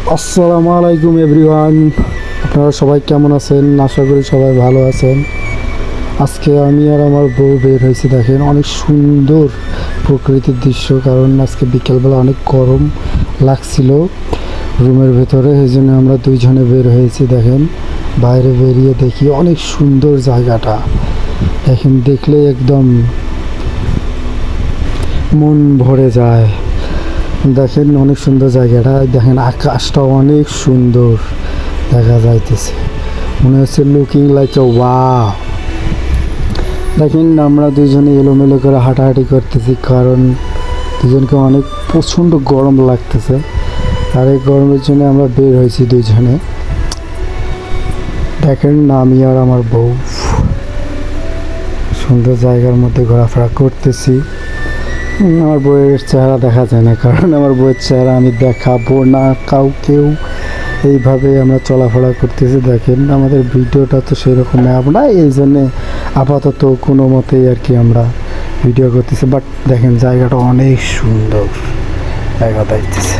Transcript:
আসসালামু আলাইকুম এভরিওয়ান, আপনারা সবাই কেমন আছেন? আশা করি সবাই ভালো আছেন। আজকে আমি আর আমার বউ বের হয়েছি। দেখেন অনেক সুন্দর প্রকৃতির দৃশ্য, কারণ আজকে বিকেলবেলা অনেক গরম লাগছিল রুমের ভেতরে, এই জন্য আমরা দুইজনে বের হয়েছি। দেখেন বাইরে বেরিয়ে দেখি অনেক সুন্দর জায়গাটা। দেখেন দেখলে একদম মন ভরে যায়। দেখেন অনেক সুন্দর জায়গাটা, দেখেন আকাশটা অনেক সুন্দর দেখা যাইতেছে, মনে হচ্ছে লুকিং লাইক এ ওয়াও। দেখেন আমরা দুজনে এলোমেলো করে হাঁটাহাঁটি করতেছি, কারণ দুজনকে অনেক প্রচণ্ড গরম লাগতেছে, আর এই গরমের জন্য আমরা বের হয়েছি দুজনে। দেখেন আমি আর আমার বউ সুন্দর জায়গার মধ্যে ঘোরাফেরা করতেছি। আমার বউয়ের চেহারা দেখা যায় না, কারণ আমার বউয়ের চেহারা আমি দেখাবো না কাউকেও। এইভাবে আমরা চলাফেরা করতেছি। দেখেন আমাদের ভিডিওটা তো সেরকম না, এই জন্যে আপাতত কোনো মতেই আর কি আমরা ভিডিও করতেছি। বাট দেখেন জায়গাটা অনেক সুন্দর দেখা যাইতেছে।